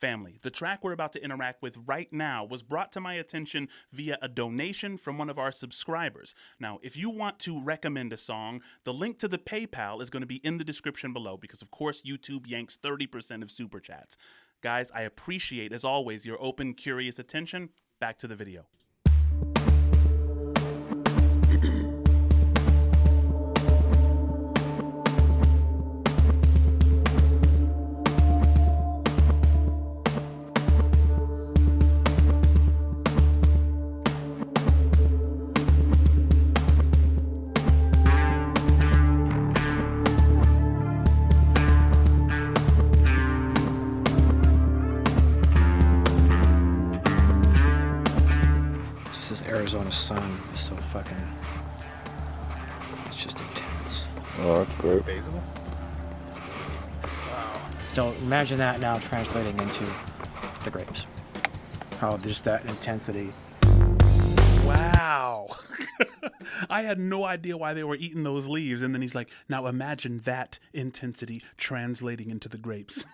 Family, the track we're about to interact with right now was brought to my attention via a donation from one of our subscribers. Now, if you want to recommend a song, the link to the PayPal is going to be in the description below because, of course, YouTube yanks 30% of super chats. Guys, I appreciate, as always, your open, curious attention. Back to the video. Arizona sun is so fucking, it's just intense. Oh, that's great. Basil? Wow. So imagine that now translating into the grapes. How just that intensity. Wow. I had no idea why they were eating those leaves. And then he's like, now imagine that intensity translating into the grapes.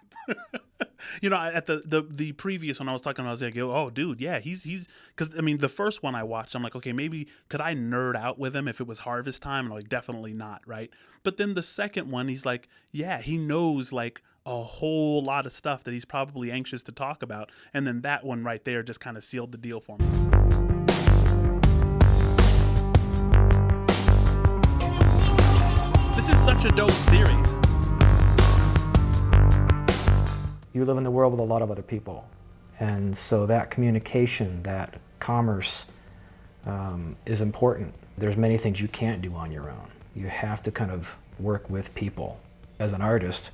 You know, at the previous one I was talking about, I was like, oh, dude, yeah, he's, because, I mean, the first one I watched, I'm like, okay, maybe could I nerd out with him if it was harvest time? And I'm like, definitely not, right? But then the second one, he's like, yeah, he knows, like, a whole lot of stuff that he's probably anxious to talk about. And then that one right there just kind of sealed the deal for me. This is such a dope series. You live in the world with a lot of other people. And so that communication, that commerce is important. There's many things you can't do on your own. You have to kind of work with people. As an artist,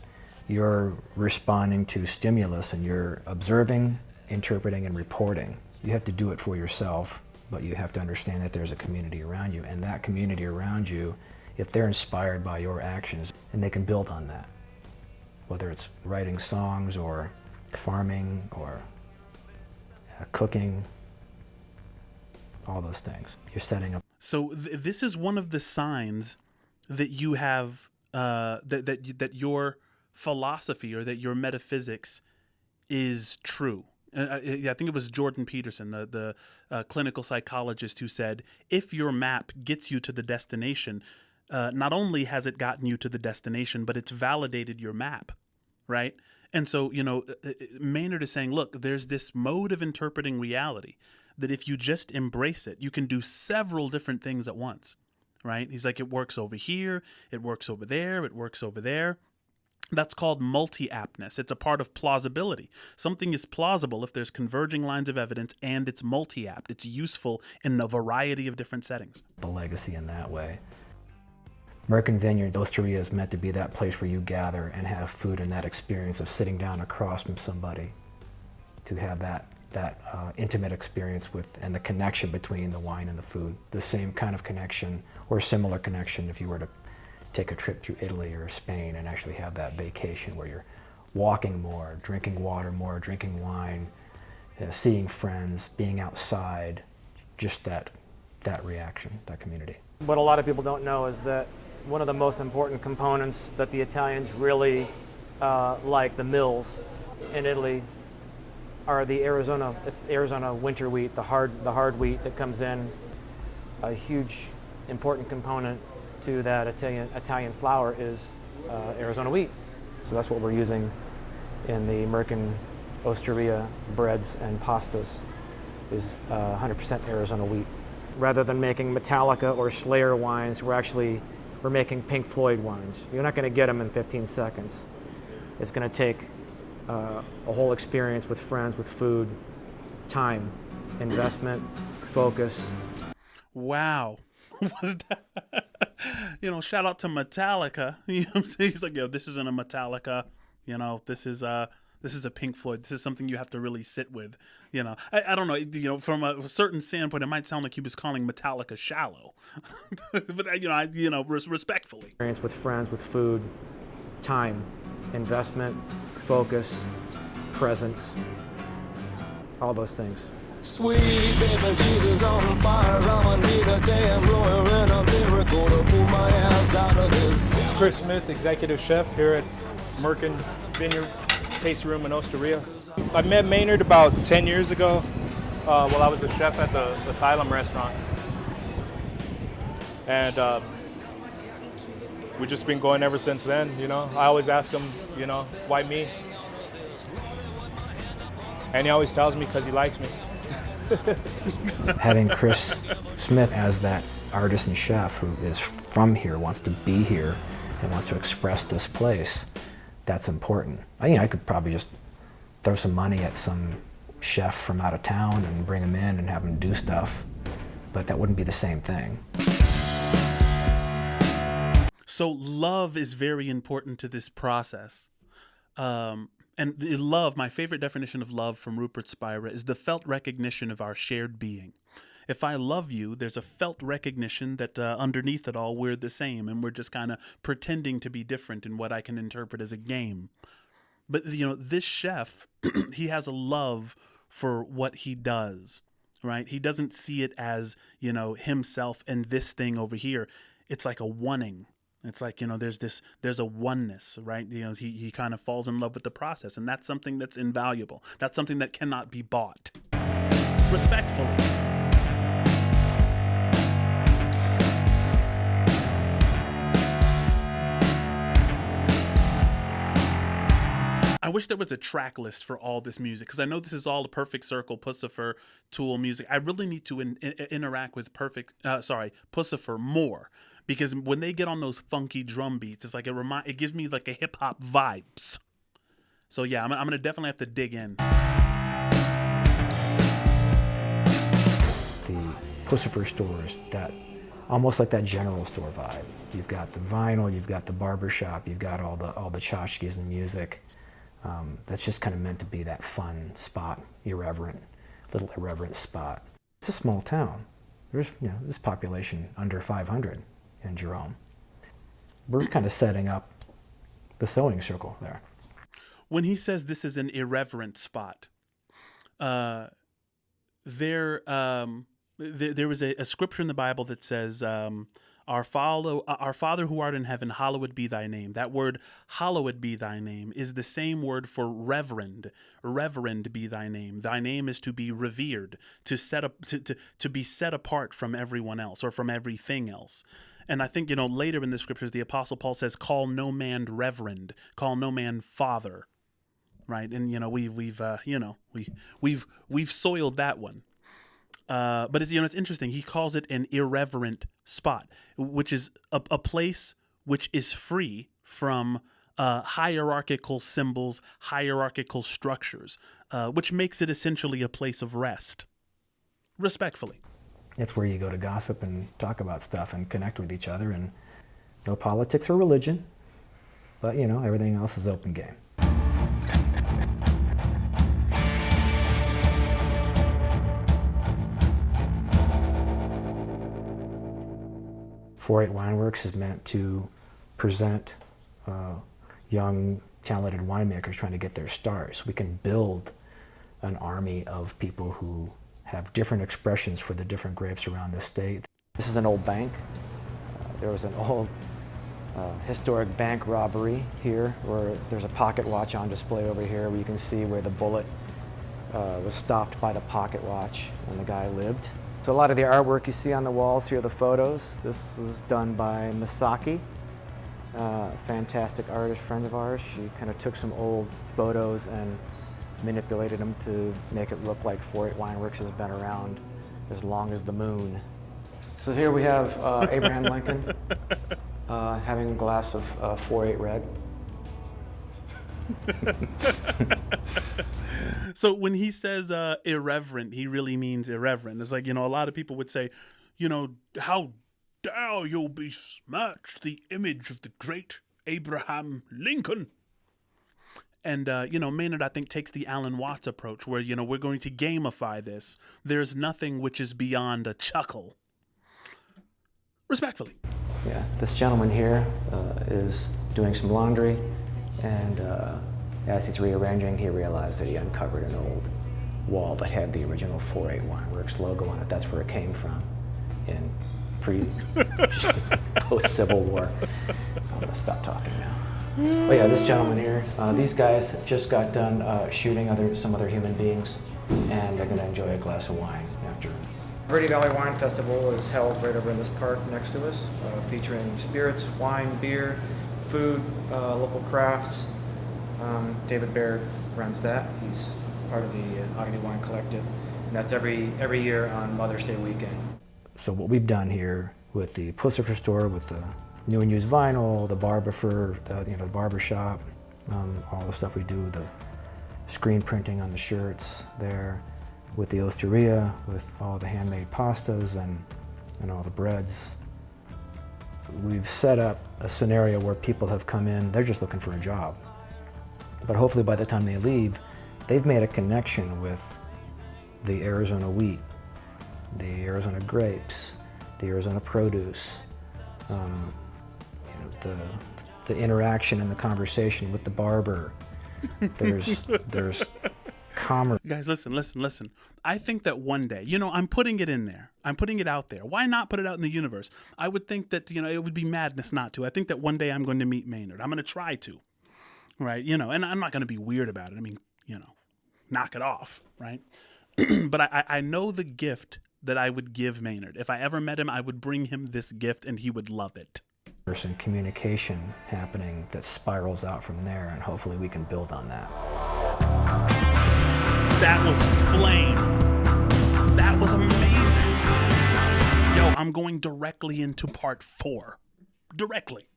you're responding to stimulus and you're observing, interpreting, and reporting. You have to do it for yourself, but you have to understand that there's a community around you. And that community around you, if they're inspired by your actions, and they can build on that. Whether it's writing songs or farming or cooking, all those things. You're setting up. So this is one of the signs that you have, that your philosophy or that your metaphysics is true. I think it was Jordan Peterson, the clinical psychologist, who said, if your map gets you to the destination, not only has it gotten you to the destination, but it's validated your map, right? And so, you know, Maynard is saying, look, there's this mode of interpreting reality that if you just embrace it, you can do several different things at once, right? He's like, it works over here, it works over there, it works over there. That's called multi-aptness. It's a part of plausibility. Something is plausible if there's converging lines of evidence and it's multi-apt. It's useful in a variety of different settings. The legacy in that way. Vineyard, osteria is meant to be that place where you gather and have food, and that experience of sitting down across from somebody to have that intimate experience with, and the connection between the wine and the food. The same kind of connection or similar connection if you were to take a trip to Italy or Spain and actually have that vacation where you're walking more, drinking water more, drinking wine, seeing friends, being outside, just that reaction, that community. What a lot of people don't know is that one of the most important components that the Italians really like, the mills in Italy, are the Arizona winter wheat, the hard wheat that comes in. A huge important component to that Italian flour is Arizona wheat. So that's what we're using in the American osteria breads and pastas, is 100% Arizona wheat. Rather than making Metallica or Slayer wines, we're making Pink Floyd wines. You're not going to get them in 15 seconds. It's going to take a whole experience with friends, with food, time, investment, focus. Wow. Was that? You know, shout out to Metallica. You know what I'm saying? He's like, yo, this isn't a Metallica. You know, this is a Pink Floyd. This is something you have to really sit with. You know, I don't know. You know, from a certain standpoint, it might sound like he was calling Metallica shallow, but respectfully. Experience with friends, with food, time, investment, focus, presence, all those things. Sweet baby Jesus on fire, I'ma need a damn lawyer and a miracle to pull my ass out of this. Chris Smith, executive chef here at Vineyard Tasting Room in Osteria. I met Maynard about 10 years ago while I was a chef at the Asylum restaurant. And we've just been going ever since then, you know. I always ask him, you know, why me? And he always tells me because he likes me. Having Chris Smith as that artist and chef who is from here, wants to be here, and wants to express this place, that's important. I could probably just throw some money at some chef from out of town and bring him in and have him do stuff, but that wouldn't be the same thing. So love is very important to this process. And love, my favorite definition of love from Rupert Spira, is the felt recognition of our shared being. If I love you, there's a felt recognition that underneath it all, we're the same, and we're just kind of pretending to be different in what I can interpret as a game. But, you know, this chef, he has a love for what he does, right? He doesn't see it as, you know, himself and this thing over here. It's like a oneing. It's like, you know, there's a oneness, right? You know, he kind of falls in love with the process, and that's something that's invaluable. That's something that cannot be bought. Respectfully. I wish there was a track list for all this music, because I know this is all a Perfect Circle, Pussifer, Tool music. I really need to interact with Pussifer more. Because when they get on those funky drum beats, it's like it gives me like a hip hop vibes. So yeah, I'm gonna definitely have to dig in. The Pussifer stores, that almost like that general store vibe. You've got the vinyl, you've got the barber shop, you've got all the tchotchkes and music. That's just kind of meant to be that fun spot, little irreverent spot. It's a small town. There's this population under 500. In Jerome. We're kind of setting up the sewing circle there. When he says this is an irreverent spot, there was a scripture in the Bible that says, our Father who art in heaven, hallowed be thy name. That word, hallowed be thy name, is the same word for reverend. Reverend be thy name. Thy name is to be revered, to be set apart from everyone else or from everything else. And I think, you know, later in the scriptures, the Apostle Paul says, call no man reverend, call no man father, right? And, you know, we've soiled that one. But it's, you know, it's interesting. He calls it an irreverent spot, which is a place which is free from hierarchical symbols, hierarchical structures, which makes it essentially a place of rest. Respectfully. It's where you go to gossip and talk about stuff and connect with each other, and no politics or religion, but, you know, everything else is open game. 4-8 Wineworks is meant to present young, talented winemakers trying to get their start. So we can build an army of people who have different expressions for the different grapes around the state. This is an old bank. There was an old historic bank robbery here, where there's a pocket watch on display over here, where you can see where the bullet was stopped by the pocket watch and the guy lived. So a lot of the artwork you see on the walls here, the photos, this was done by Misaki, a fantastic artist friend of ours. She kind of took some old photos and manipulated them to make it look like 4-8 Wineworks has been around as long as the moon. So here we have Abraham Lincoln having a glass of 4-8 red. So when he says irreverent, he really means irreverent. It's like, you know, a lot of people would say, you know, how dare you besmirch the image of the great Abraham Lincoln? And, you know, Maynard, I think, takes the Alan Watts approach where, you know, we're going to gamify this. There's nothing which is beyond a chuckle. Respectfully. Yeah, this gentleman here is doing some laundry, and as he's rearranging, he realized that he uncovered an old wall that had the original 4-8 Wineworks logo on it. That's where it came from in post-Civil War. I'm gonna stop talking now. Oh yeah, this gentleman here. These guys just got done shooting some other human beings, and they're going to enjoy a glass of wine after. Verde Valley Wine Festival is held right over in this park next to us, featuring spirits, wine, beer, food, local crafts. David Baird runs that. He's part of the Ogden Wine Collective, and that's every year on Mother's Day weekend. So what we've done here with the Pussifer store, with the new and used vinyl, the barber the barber shop, all the stuff we do, the screen printing on the shirts there, with the osteria, with all the handmade pastas and all the breads. We've set up a scenario where people have come in, they're just looking for a job. But hopefully by the time they leave, they've made a connection with the Arizona wheat, the Arizona grapes, the Arizona produce, the interaction and the conversation with the barber. There's commerce. Guys, listen. I think that one day, I'm putting it in there. I'm putting it out there. Why not put it out in the universe? I would think that, it would be madness not to. I think that one day I'm going to meet Maynard. I'm going to try to, right? And I'm not going to be weird about it. I mean, knock it off, right? But I know the gift that I would give Maynard. If I ever met him, I would bring him this gift and he would love it. There's some communication happening that spirals out from there, and hopefully we can build on that. That was flame. That was amazing. Yo, I'm going directly into part 4. Directly.